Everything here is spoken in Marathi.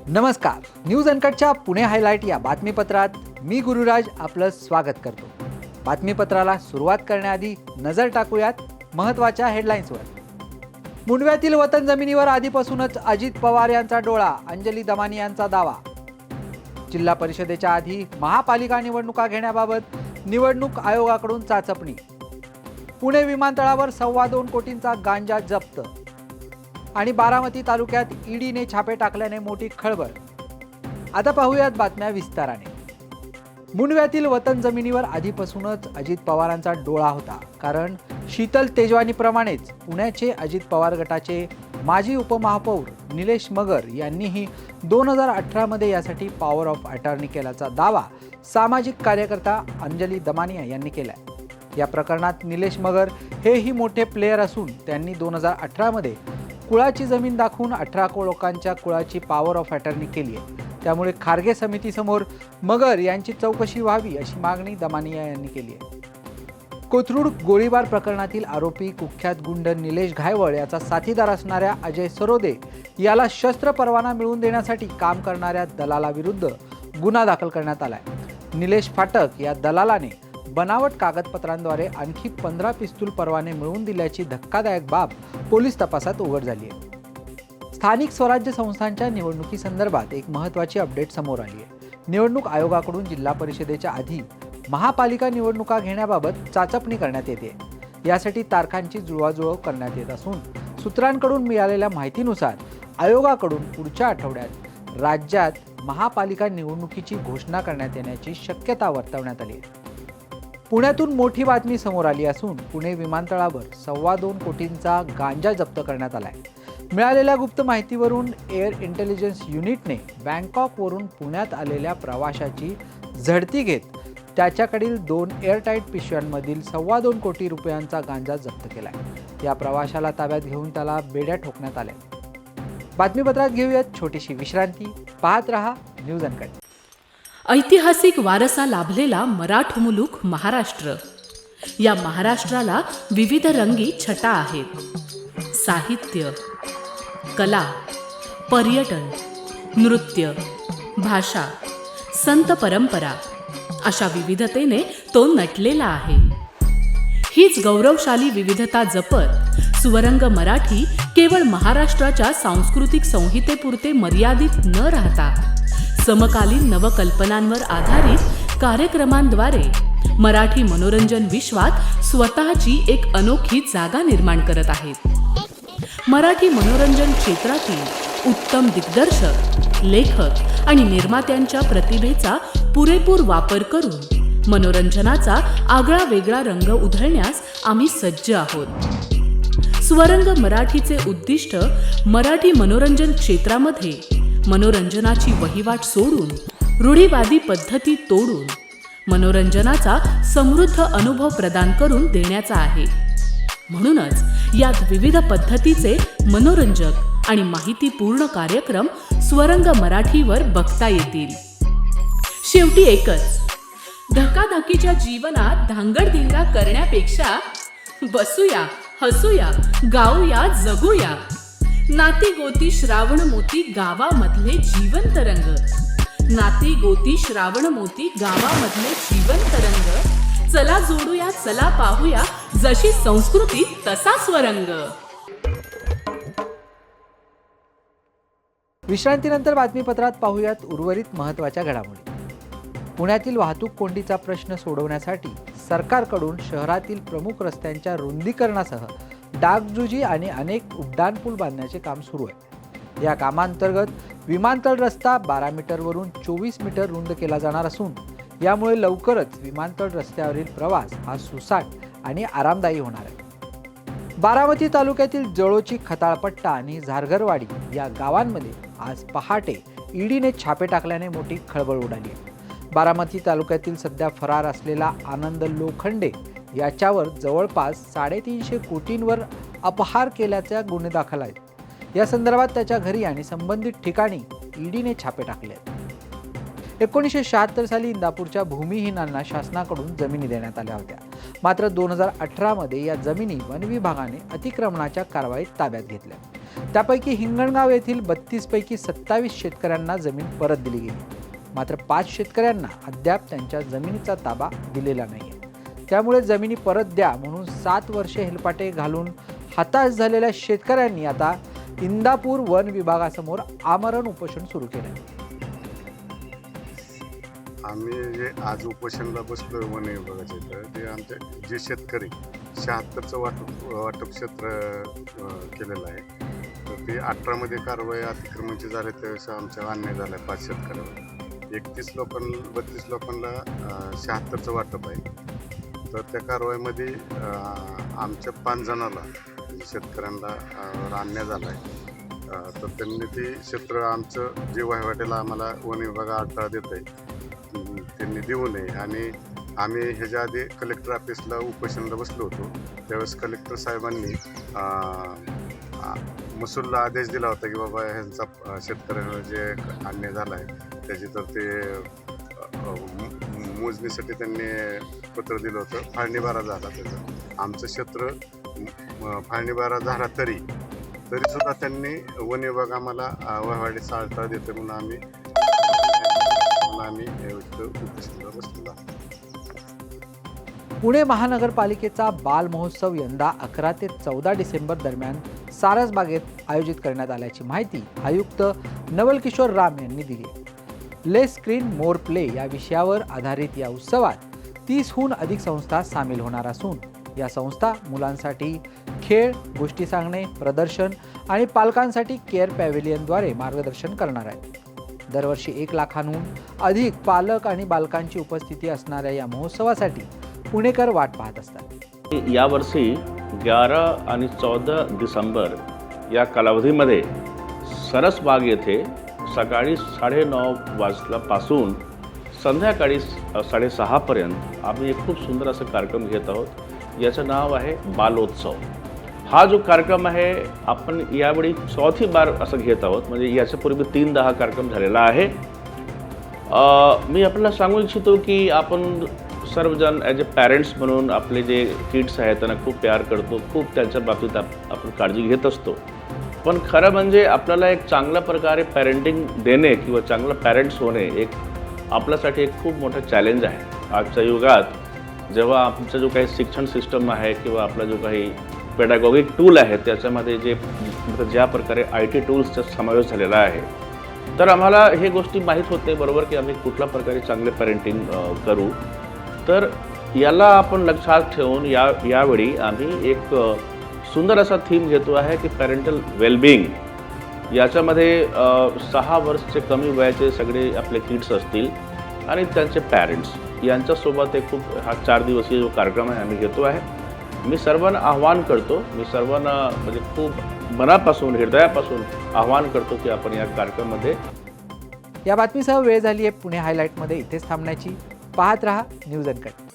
नमस्कार. न्यूज अनकटच्या पुणे हायलाइट या बातमीपत्रात मी गुरुराज आपलं स्वागत करतो. बातमीपत्राला सुरुवात करण्याआधी नजर टाकूयात महत्त्वाच्या हेडलाईन्सवर. मुंडव्यातील वतन जमिनीवर आधीपासूनच अजित पवार यांचा डोळा, अंजली दमानी यांचा दावा. जिल्हा परिषदेच्या आधी महापालिका निवडणुका घेण्याबाबत निवडणूक आयोगाकडून चाचपणी. पुणे विमानतळावर 2.25 कोटींचा गांजा जप्त. आणि बारामती तालुक्यात ईडीने छापे टाकल्याने मोठी खळबळ. आता पाहूयात बातम्या विस्ताराने. मुंडव्यातील वतन जमिनीवर आधीपासूनच अजित पवारांचा डोळा होता. कारण शीतल तेजवानीप्रमाणेच पुण्याचे अजित पवार गटाचे माजी उपमहापौर निलेश मगर यांनीही 2018 यासाठी पॉवर ऑफ अटॉर्नी केल्याचा दावा सामाजिक कार्यकर्ता अंजली दमानिया यांनी केला. या प्रकरणात निलेश मगर हेही मोठे प्लेयर असून त्यांनी 2018 कुळाची जमीन दाखवून 18 लोकांच्या कुळाची पॉवर ऑफ अटॉर्नी केली आहे. त्यामुळे खारगे समितीसमोर मगर यांची चौकशी व्हावी अशी मागणी दमानिया यांनी केली आहे. कोथरूड गोळीबार प्रकरणातील आरोपी कुख्यात गुंड निलेश घायवळ याचा साथीदार असणाऱ्या अजय सरोदे याला शस्त्र परवाना मिळवून देण्यासाठी काम करणाऱ्या दलालाविरुद्ध गुन्हा दाखल करण्यात आलाय. निलेश फाटक या दलालाने बनावट कागदपत्रांद्वारे आणखी 15 पिस्तूल परवाने मिळवून दिल्याची धक्कादायक बाब पोलीस तपासात उघड झाली आहे. स्थानिक स्वराज्य संस्थांच्या निवडणुकीसंदर्भात एक महत्त्वाची अपडेट समोर आली आहे. निवडणूक आयोगाकडून जिल्हा परिषदेच्या आधी महापालिका निवडणुका घेण्याबाबत चाचपणी करण्यात येते. यासाठी तारखांची जुळवाजुळव करण्यात येत असून सूत्रांकडून मिळालेल्या माहितीनुसार आयोगाकडून पुढच्या आठवड्यात राज्यात महापालिका निवडणुकीची घोषणा करण्यात येण्याची शक्यता वर्तवण्यात आली आहे. पुण्यातून मोठी बातमी समोर आली असून पुणे विमानतळावर 2.25 कोटींचा गांजा जप्त करण्यात आलाय. मिळालेल्या गुप्त माहितीवरून एअर इंटेलिजन्स युनिटने बँकॉकवरून पुण्यात आलेल्या प्रवाशाची झडती घेत त्याच्याकडील 2 एअरटाईट पिशव्यांमधील 2.25 कोटी रुपयांचा गांजा जप्त केलाय. या प्रवाशाला ताब्यात घेऊन त्याला बेड्या ठोकण्यात आल्या. बातमीपत्रात घेऊयात छोटीशी विश्रांती. पाहत रहा न्यूज अनकट. ऐतिहासिक वारसा लाभलेला मराठ मुलूक महाराष्ट्र. या महाराष्ट्राला विविध रंगी छटा आहेत. साहित्य, कला, पर्यटन, नृत्य, भाषा, संत परंपरा अशा विविधतेने तो नटलेला आहे. हीच गौरवशाली विविधता जपत सुवरंग मराठी केवळ महाराष्ट्राच्या सांस्कृतिक संहितेपुरते मर्यादित न राहता समकालीन नवकल्पनांवर आधारित कार्यक्रमांद्वारे मराठी मनोरंजन विश्वात स्वतःची एक अनोखी जागा निर्माण करत आहेत. मराठी मनोरंजन क्षेत्रातील उत्तम दिग्दर्शक, लेखक आणि निर्मात्यांच्या प्रतिभेचा पुरेपूर वापर करून मनोरंजनाचा आगळा वेगळा रंग उधळण्यास आम्ही सज्ज आहोत. स्वरंग मराठीचे उद्दिष्ट मराठी मनोरंजन क्षेत्रामध्ये मनोरंजनाची वहिवाट सोडून, रूढीवादी पद्धती तोडून मनोरंजनाचा समृद्ध अनुभव प्रदान करून देण्याचा आहे. म्हणूनच यात विविध पद्धतीचे मनोरंजक आणि माहितीपूर्ण कार्यक्रम स्वरंग मराठीवर बघता येतील. शेवटी एकच, धकाधकीच्या जीवनात धांगडधिंगा करण्यापेक्षा बसूया, हसूया, गाऊया, जगूया. नाती गोती श्रावण मोती गावामधले जिवंत रंग. नाती गोती श्रावण मोती गावामधले जिवंत रंग. चला जोडूया, चला पाहूया, जशी संस्कृती तसा स्वरंग. विश्रांतीनंतर बातमीपत्रात पाहूयात उर्वरित महत्त्वाच्या घडामोडी. पुण्यातील वाहतूक कोंडीचा प्रश्न सोडवण्यासाठी सरकारकडून शहरातील प्रमुख रस्त्यांच्या रुंदीकरणासह डागडुजी आणि अनेक उड्डाणपूल बांधण्याचे काम सुरू आहे. या कामांतर्गत विमानतळ रस्ता 12 मीटरवरून 24 मीटर रुंद केला जाणार असून यामुळे लवकरच विमानतळ रस्त्यावरील प्रवास हा सुसाट आणि आरामदायी होणार आहे. बारामती तालुक्यातील जळोची, खताळपट्टा आणि झारघरवाडी या गावांमध्ये आज पहाटे ईडीने छापे टाकल्याने मोठी खळबळ उडाली आहे. बारामती तालुक्यातील सध्या फरार असलेला आनंद लोखंडे याच्यावर जवळपास 350 कोटींवर अपहार केल्याचे गुन्हे दाखल आहेत. या संदर्भात त्याच्या घरी आणि संबंधित ठिकाणी ईडीने छापे टाकले आहेत. 1976 साली इंदापूरच्या भूमिहीनांना शासनाकडून जमिनी देण्यात आल्या होत्या. मात्र 2018 या जमिनी वन विभागाने अतिक्रमणाच्या कारवाईत ताब्यात घेतल्या. त्यापैकी हिंगणगाव येथील 32 पैकी 27 शेतकऱ्यांना जमीन परत दिली गेली. मात्र 5 शेतकऱ्यांना अद्याप त्यांच्या जमिनीचा ताबा दिलेला नाही. त्यामुळे जमिनी परत द्या म्हणून 7 वर्षे हेलपाटे घालून हताश झालेल्या शेतकऱ्यांनी आता इंदापूर वन विभागासमोर आमरण उपोषण सुरू केलं. आम्ही जे आज उपोषणला बसलो वन विभागाच्या इथं, ते आमचे जे शेतकरी 76चं वाटप क्षेत्र केलेलं आहे, तर ते 18मध्ये कारवाई अतिक्रमणची झाले त्यावेळेस आमच्या अन्याय झाला आहे 5 शेतकऱ्यावर. 32 लोकांना 76चं वाटप आहे. तर त्या कारवाईमध्ये आमच्या 5 जणाला शेतकऱ्यांना अन्याय झाला आहे. तर त्यांनी ते क्षेत्र आमचं जे वहिवाटीला आम्हाला वन विभाग अडथळा देत आहे त्यांनी देऊ नये. आणि आम्ही ह्याच्या आधी कलेक्टर ऑफिसला उपोषणाला बसलो होतो, त्यावेळेस कलेक्टर साहेबांनी महसूलला आदेश दिला होता की बाबा ह्यांचा शेतकऱ्यांना जे अन्याय झाला आहे त्याची तर ते मोजणीसाठी त्यांनी पत्र दिलं होतं. फाळणीबारा झाला त्याचं, आमचं क्षेत्र फाळणीबारा झाला तरीसुद्धा त्यांनी वन विभाग आम्हाला वहिवाटीचा अडथळा देतो म्हणून आम्ही उपोषणाला बसलेलो आहोत. पुणे महानगरपालिकेचा बाल महोत्सव यंदा 11 ते 14 डिसेंबर दरम्यान सारसबागेत आयोजित करण्यात आल्याची माहिती आयुक्त नवल किशोर राम यांनी दिली. लेस स्क्रीन मोर प्ले या विषयावर आधारित या उत्सवात 30हून अधिक संस्था सामील होणार असून या संस्था मुलांसाठी खेळ, गोष्टी सांगणे, प्रदर्शन आणि पालकांसाठी केअर पॅव्हेलियनद्वारे मार्गदर्शन करणार आहेत. दरवर्षी 1 लाखांहून अधिक पालक आणि बालकांची उपस्थिती असणाऱ्या या महोत्सवासाठी पुणेकर वाट पाहत असतात. यावर्षी 11 आणि 14 डिसेंबर या कालावधीमध्ये सरसबाग येथे सकाळी 9:30 वाजल्यापासून संध्याकाळी 6:30पर्यंत आम्ही एक खूप सुंदर असा कार्यक्रम घेत आहोत. याचं नाव आहे बालोत्सव. हा जो कार्यक्रम आहे आपण यावेळी 4थी बार असं घेत आहोत, म्हणजे याच्यापूर्वी 3-10 कार्यक्रम झालेला आहे. मी आपल्याला सांगू इच्छितो की आपण सर्वजण ॲज अ पॅरेंट्स म्हणून आपले जे किड्स आहेत त्यांना खूप प्यार करतो, खूप त्यांच्या बाबतीत आपण काळजी घेत असतो. पण खरं म्हणजे आपल्याला एक चांगल्या प्रकारे पॅरेंटिंग देणे किंवा चांगलं पॅरेंट्स होणे एक आपल्यासाठी एक खूप मोठं चॅलेंज आहे. आजच्या युगात जेव्हा आमचा जो काही शिक्षण सिस्टम आहे किंवा आपला जो काही पेडागॉगिक टूल आहे त्याच्यामध्ये ज्या प्रकारे IT टूल्सचा समावेश झालेला आहे, तर आम्हाला हे गोष्टी माहीत होते बरोबर की आम्ही कुठल्या प्रकारे चांगले पॅरेंटिंग करू. तर याला आपण लक्षात ठेवून यावेळी आम्ही एक सुंदर असा थीम घेतो आहे की पॅरेंटल वेलबिंग. याच्यामध्ये 6 वर्षाचे कमी वयाचे सगळे आपले किड्स असतील आणि त्यांचे पॅरेंट्स यांच्यासोबत एक खूप हा 4 दिवसीय जो कार्यक्रम आहे आम्ही घेतो आहे. मी सर्वांना आव्हान करतो, मी सर्वांना म्हणजे खूप मनापासून हृदयापासून आव्हान करतो की आपण या कार्यक्रमामध्ये. या बातमीसह वेळ झाली आहे पुणे हायलाईटमध्ये इथेच थांबण्याची. पाहत रहा न्यूज अनकट.